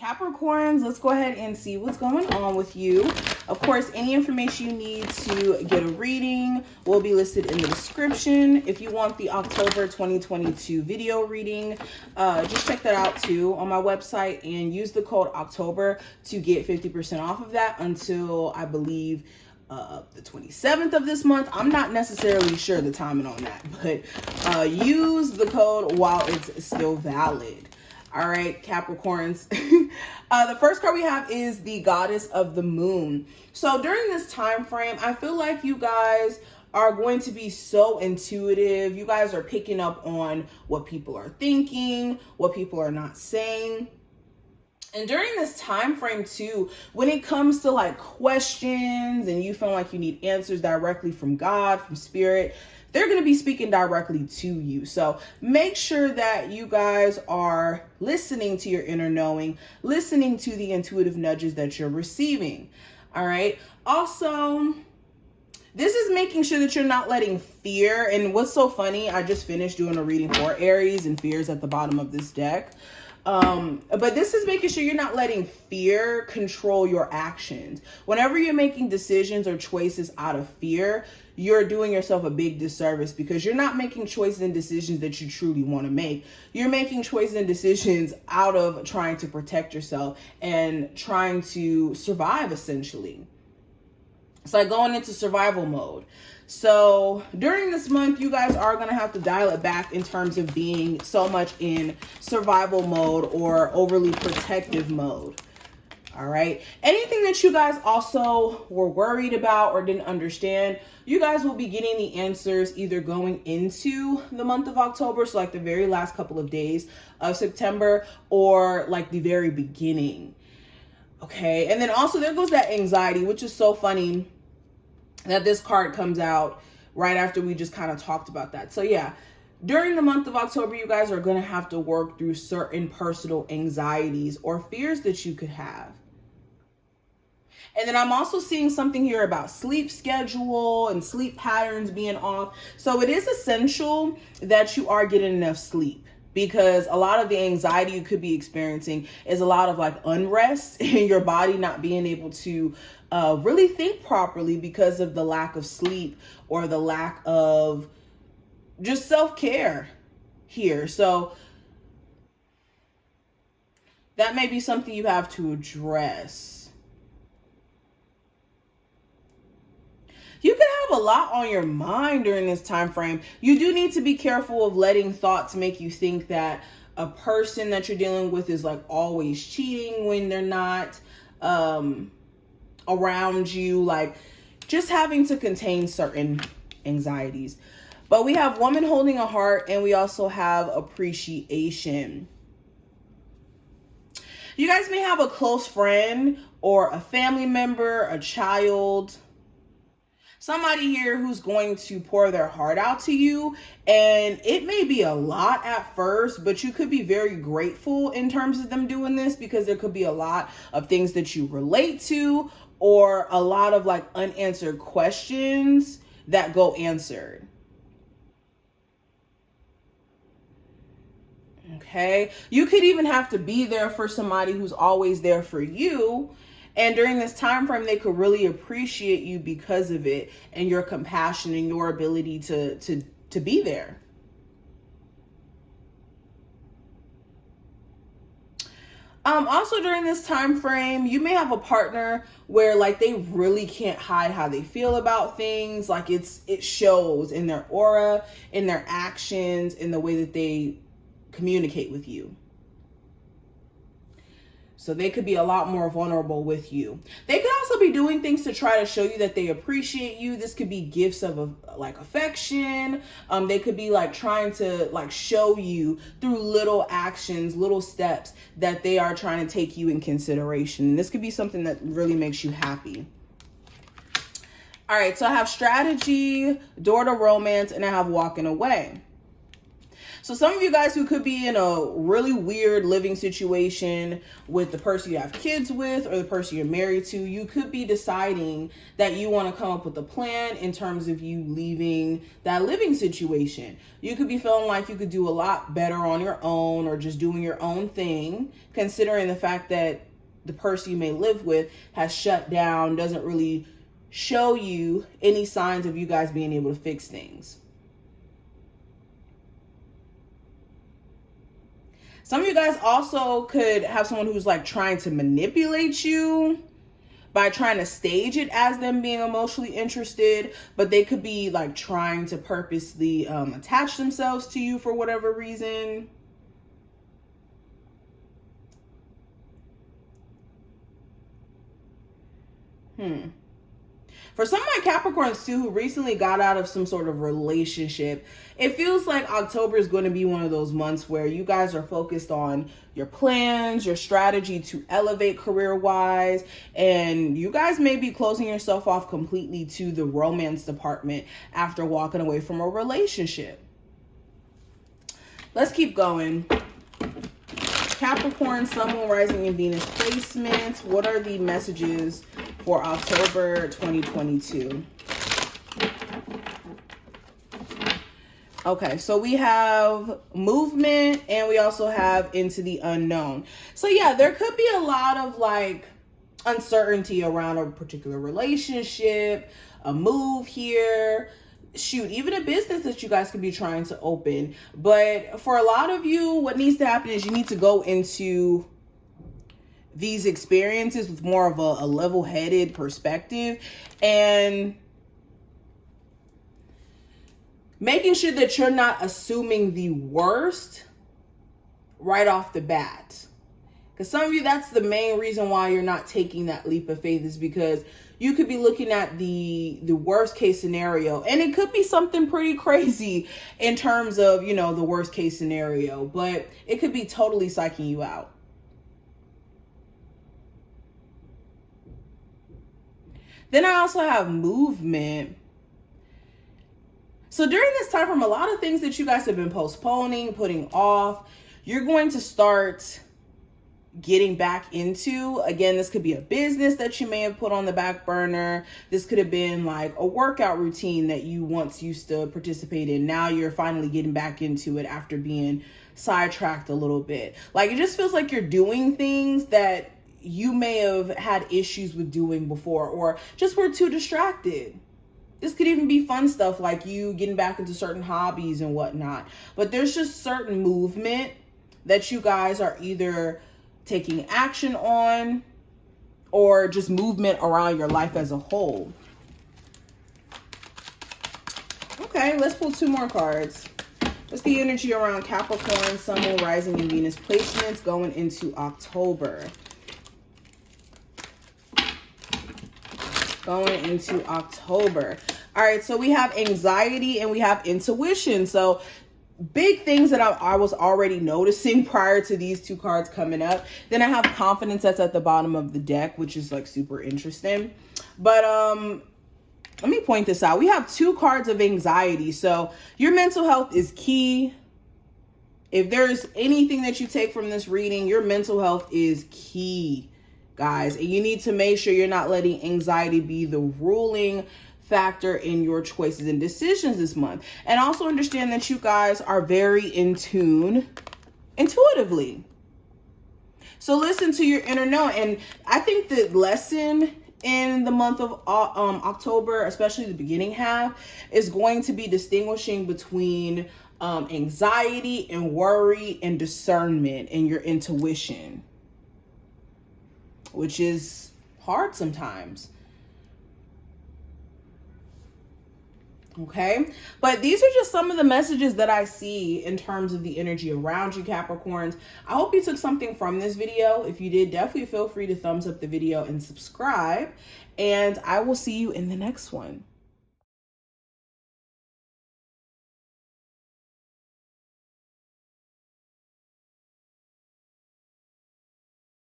Capricorns, let's go ahead and see what's going on with you. Of course, any information you need to get a reading will be listed in the description. If you want the October 2022 video reading, just check that out too on my website and use the code October to get 50% off of that until I believe the 27th of this month. I'm not necessarily sure the timing on that, but use the code while it's still valid. All right, Capricorns. The first card we have is the Goddess of the Moon. So during this time frame, I feel like you guys are going to be so intuitive. You guys are picking up on what people are thinking, what people are not saying. And during this time frame too, when it comes to like questions and you feel like you need answers directly from God, from Spirit, they're going to be speaking directly to you. So make sure that you guys are listening to your inner knowing, listening to the intuitive nudges that you're receiving. All right. Also, this is making sure that you're not letting fear. And what's so funny, I just finished doing a reading for Aries, and fear is at the bottom of this deck. But this is making sure you're not letting fear control your actions. Whenever you're making decisions or choices out of fear, you're doing yourself a big disservice, because you're not making choices and decisions that you truly want to make. You're making choices and decisions out of trying to protect yourself and trying to survive, essentially. It's like going into survival mode. So during this month, you guys are going to have to dial it back in terms of being so much in survival mode or overly protective mode. All right. Anything that you guys also were worried about or didn't understand, you guys will be getting the answers either going into the month of October, so like the very last couple of days of September, or like the very beginning. Okay. And then also there goes that anxiety, which is so funny that this card comes out right after we just kind of talked about that. So yeah, during the month of October, you guys are going to have to work through certain personal anxieties or fears that you could have. And then I'm also seeing something here about sleep schedule and sleep patterns being off. So it is essential that you are getting enough sleep, because a lot of the anxiety you could be experiencing is a lot of like unrest in your body, not being able to really think properly because of the lack of sleep or the lack of just self-care here. So that may be something you have to address. You can have a lot on your mind during this time frame. You do need to be careful of letting thoughts make you think that a person that you're dealing with is like always cheating when they're not around you, like just having to contain certain anxieties. But we have woman holding a heart, and we also have appreciation. You guys may have a close friend or a family member, a child, somebody here who's going to pour their heart out to you. And it may be a lot at first, but you could be very grateful in terms of them doing this, because there could be a lot of things that you relate to, or a lot of like unanswered questions that go answered. Okay. You could even have to be there for somebody who's always there for you. And during this time frame, they could really appreciate you because of it, and your compassion and your ability to be there. Also during this time frame, you may have a partner where like they really can't hide how they feel about things. Like it shows in their aura, in their actions, in the way that they communicate with you. So they could be a lot more vulnerable with you. They could also be doing things to try to show you that they appreciate you. This could be gifts of like affection. They could be like trying to like show you through little actions, little steps, that they are trying to take you in consideration. And this could be something that really makes you happy. All right, so I have strategy, door to romance, and I have walking away. So some of you guys who could be in a really weird living situation with the person you have kids with or the person you're married to, you could be deciding that you want to come up with a plan in terms of you leaving that living situation. You could be feeling like you could do a lot better on your own or just doing your own thing, considering the fact that the person you may live with has shut down, doesn't really show you any signs of you guys being able to fix things. Some of you guys also could have someone who's like trying to manipulate you by trying to stage it as them being emotionally interested, but they could be like trying to purposely attach themselves to you for whatever reason. For some of my Capricorns too, who recently got out of some sort of relationship, it feels like October is going to be one of those months where you guys are focused on your plans, your strategy to elevate career-wise, and you guys may be closing yourself off completely to the romance department after walking away from a relationship. Let's keep going. Capricorn, Sun, Moon, Rising, and Venus placements. What are the messages for October 2022? Okay, so we have movement and we also have into the unknown. So yeah, there could be a lot of like uncertainty around a particular relationship, a move here, shoot, even a business that you guys could be trying to open. But for a lot of you, what needs to happen is you need to go into these experiences with more of a level-headed perspective and making sure that you're not assuming the worst right off the bat. Because some of you, that's the main reason why you're not taking that leap of faith, is because you could be looking at the worst case scenario, and it could be something pretty crazy in terms of, you know, the worst case scenario, but it could be totally psyching you out. Then I also have movement. So during this time frame, a lot of things that you guys have been postponing, putting off, you're going to start getting back into. Again, this could be a business that you may have put on the back burner. This could have been like a workout routine that you once used to participate in. Now you're finally getting back into it after being sidetracked a little bit. Like, it just feels like you're doing things that you may have had issues with doing before, or just were too distracted. This could even be fun stuff like you getting back into certain hobbies and whatnot. But there's just certain movement that you guys are either taking action on or just movement around your life as a whole. Okay, let's pull two more cards. What's the energy around Capricorn, Sun, Moon, Rising, and Venus placements going into October? Going into October. All right, so we have anxiety and we have intuition. So big things that I was already noticing prior to these two cards coming up. Then I have confidence that's at the bottom of the deck, which is like super interesting. But let me point this out. We have two cards of anxiety. So your mental health is key. If there's anything that you take from this reading, your mental health is key, guys. And you need to make sure you're not letting anxiety be the ruling factor in your choices and decisions this month. And also understand that you guys are very in tune intuitively. So listen to your inner knowing. And I think the lesson in the month of October, especially the beginning half, is going to be distinguishing between anxiety and worry and discernment and your intuition, which is hard sometimes. Okay, but these are just some of the messages that I see in terms of the energy around you, Capricorns. I hope you took something from this video. If you did, definitely feel free to thumbs up the video and subscribe, and I will see you in the next one.